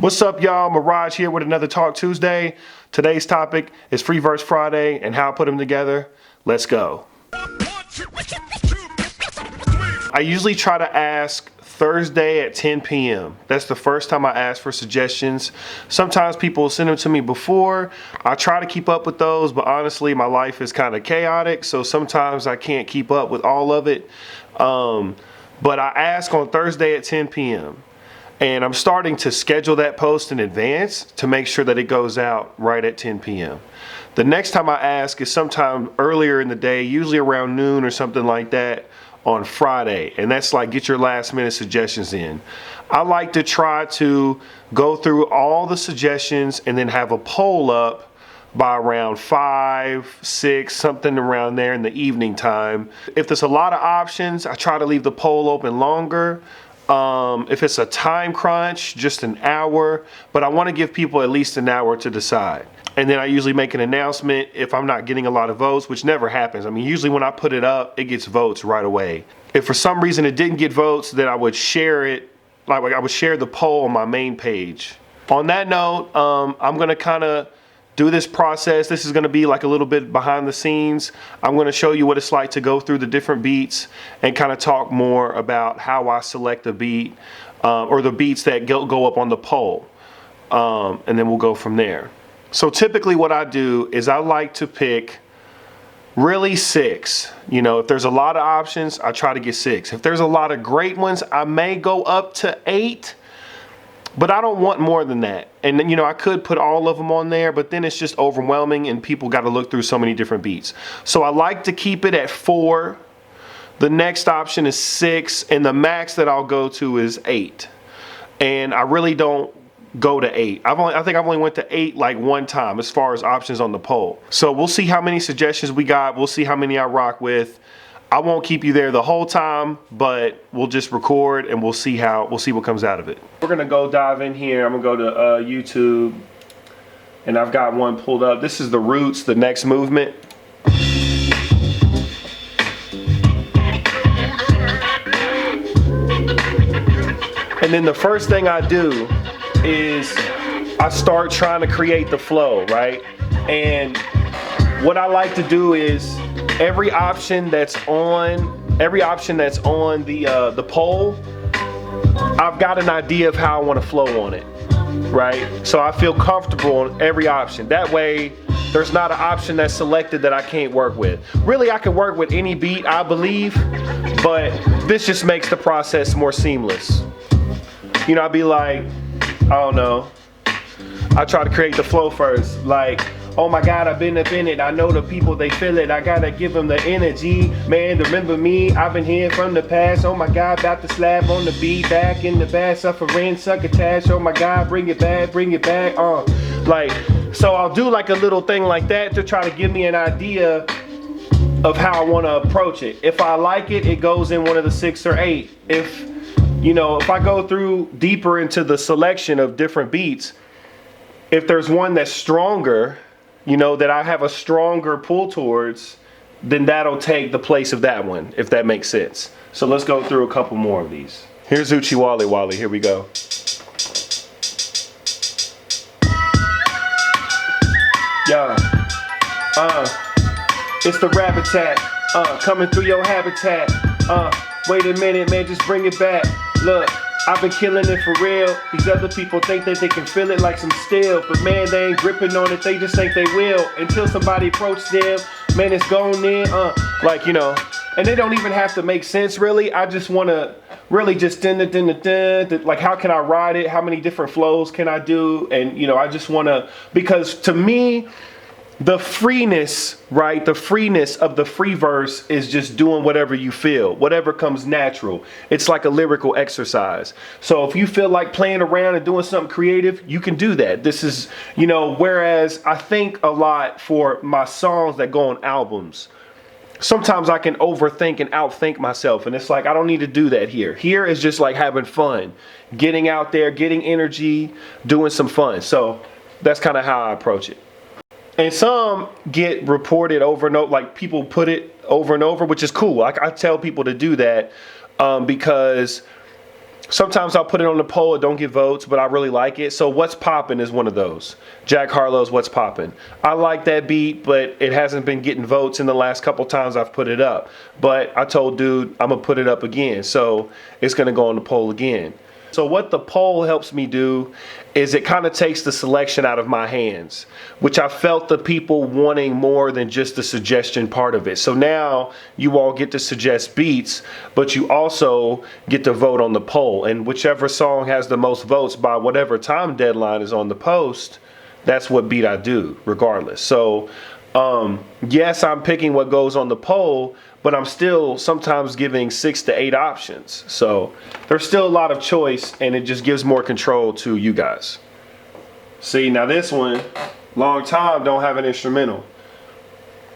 What's up, y'all? Mirage here with another Talk Tuesday. Today's topic is Freeverse Friday and how I put them together. Let's go. I usually try to ask Thursday at 10 p.m. That's the first time I ask for suggestions. Sometimes people send them to me before. I try to keep up with those, but honestly, my life is kind of chaotic, so sometimes I can't keep up with all of it. But I ask on Thursday at 10 p.m. And I'm starting to schedule that post in advance to make sure that it goes out right at 10 p.m. The next time I ask is sometime earlier in the day, usually around noon or something like that on Friday. And that's like get your last minute suggestions in. I like to try to go through all the suggestions and then have a poll up by around 5, 6, something around there in the evening time. If there's a lot of options, I try to leave the poll open longer. If it's a time crunch, just an hour, but I want to give people at least an hour to decide. And then I usually make an announcement if I'm not getting a lot of votes, which never happens. I mean, usually when I put it up, it gets votes right away. If for some reason it didn't get votes, then I would share it, like I would share the poll on my main page. On that note, I'm going to kind of do this process. This is going to be like a little bit behind the scenes. I'm going to show you what it's like to go through the different beats and kind of talk more about how I select a beat or the beats that go up on the poll. And then we'll go from there. So typically what I do is I like to pick really 6. You know, if there's a lot of options, I try to get 6. If there's a lot of great ones, I may go up to 8. But I don't want more than that. And then, you know, I could put all of them on there, but then it's just overwhelming and people got to look through so many different beats. So I like to keep it at 4. The next option is 6, and the max that I'll go to is 8. And I really don't go to 8. I think I've only went to 8 like one time as far as options on the poll. So we'll see how many suggestions we got. We'll see how many I rock with. I won't keep you there the whole time, but we'll just record and we'll see what comes out of it. We're gonna go dive in here. I'm gonna go to YouTube, and I've got one pulled up. This is the Roots, the Next Movement. And then the first thing I do is I start trying to create the flow, right? And what I like to do is every option that's on the poll, I've got an idea of how I want to flow on it, right? So I feel comfortable on every option. That way, there's not an option that's selected that I can't work with. Really, I can work with any beat, I believe, but this just makes the process more seamless. You know, I'd be like, I don't know, I try to create the flow first, like, oh my God, I've been up in it. I know the people, they feel it. I gotta give them the energy. Man, remember me, I've been here from the past. Oh my God, about to slap on the beat. Back in the back, suffering, succotash. Oh my God, bring it back, bring it back. Like, so I'll do like a little thing like that to try to give me an idea of how I wanna approach it. If I like it, it goes in one of the 6 or 8. If I go through deeper into the selection of different beats, if there's one that's stronger, that I have a stronger pull towards, then that'll take the place of that one, if that makes sense. So let's go through a couple more of these. Here's Uchi Wally Wally, here we go. Yeah, it's the rap attack, coming through your habitat. Wait a minute, man, just bring it back. Look, I've been killing it for real. These other people think that they can feel it like some steel, but man, they ain't gripping on it, they just think they will. Until somebody approaches them, man, it's going in, and they don't even have to make sense really. I just wanna really just like how can I ride it? How many different flows can I do? And I just wanna, because to me, the freeness, right? The freeness of the free verse is just doing whatever you feel, whatever comes natural. It's like a lyrical exercise. So if you feel like playing around and doing something creative, you can do that. This is, whereas I think a lot for my songs that go on albums, sometimes I can overthink and outthink myself. And it's like, I don't need to do that here. Here is just like having fun, getting out there, getting energy, doing some fun. So that's kind of how I approach it. And some get reported over and over, like people put it over and over, which is cool. I tell people to do that because Sometimes I'll put it on the poll, it don't get votes, but I really like it. So What's Poppin' is one of those. Jack Harlow's What's Poppin'. I like that beat, but it hasn't been getting votes in the last couple times I've put it up. But I told dude I'm gonna put it up again, so it's gonna go on the poll again. So what the poll helps me do is it kind of takes the selection out of my hands, which I felt the people wanting more than just the suggestion part of it. So now you all get to suggest beats, but you also get to vote on the poll. And whichever song has the most votes by whatever time deadline is on the post, that's what beat I do regardless. So yes, I'm picking what goes on the poll, but I'm still sometimes giving 6 to 8 options. So there's still a lot of choice, and it just gives more control to you guys. See, now this one, Long Time, don't have an instrumental.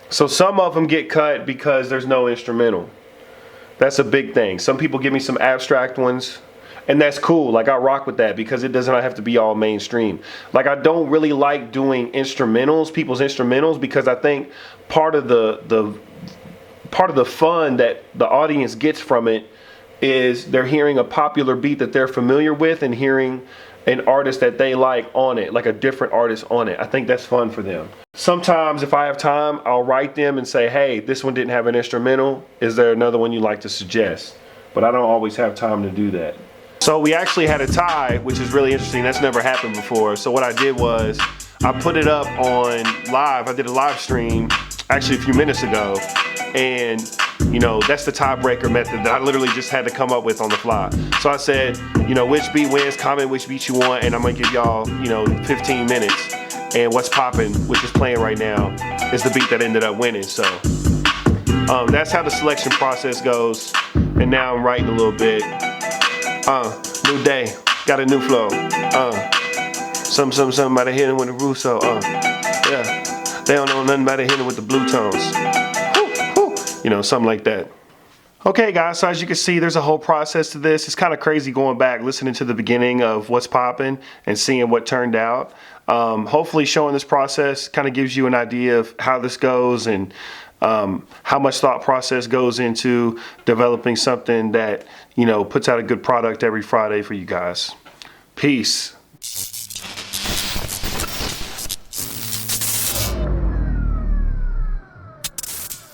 So some of them get cut because there's no instrumental. That's a big thing. Some people give me some abstract ones, and that's cool. Like, I rock with that because it doesn't have to be all mainstream. Like, I don't really like doing instrumentals, people's instrumentals, because I think part of the fun that the audience gets from it is they're hearing a popular beat that they're familiar with and hearing an artist that they like on it, like a different artist on it. I think that's fun for them. Sometimes if I have time, I'll write them and say, hey, this one didn't have an instrumental. Is there another one you'd like to suggest? But I don't always have time to do that. So we actually had a tie, which is really interesting. That's never happened before. So what I did was I put it up on live. I did a live stream actually a few minutes ago. And you know, that's the tiebreaker method that I literally just had to come up with on the fly. So I said, you know, which beat wins, comment which beat you want, and I'm gonna give y'all, you know, 15 minutes. And What's Poppin', which is playing right now, is the beat that ended up winning. So that's how the selection process goes. And now I'm writing a little bit. New day, got a new flow. Something about hitting with the Russo. Yeah, they don't know nothing about hitting with the blue tones. You know, something like that. Okay guys, so as you can see, there's a whole process to this. It's kind of crazy going back, listening to the beginning of What's Poppin' and seeing what turned out. Hopefully showing this process kind of gives you an idea of how this goes and how much thought process goes into developing something that, you know, puts out a good product every Friday for you guys. Peace.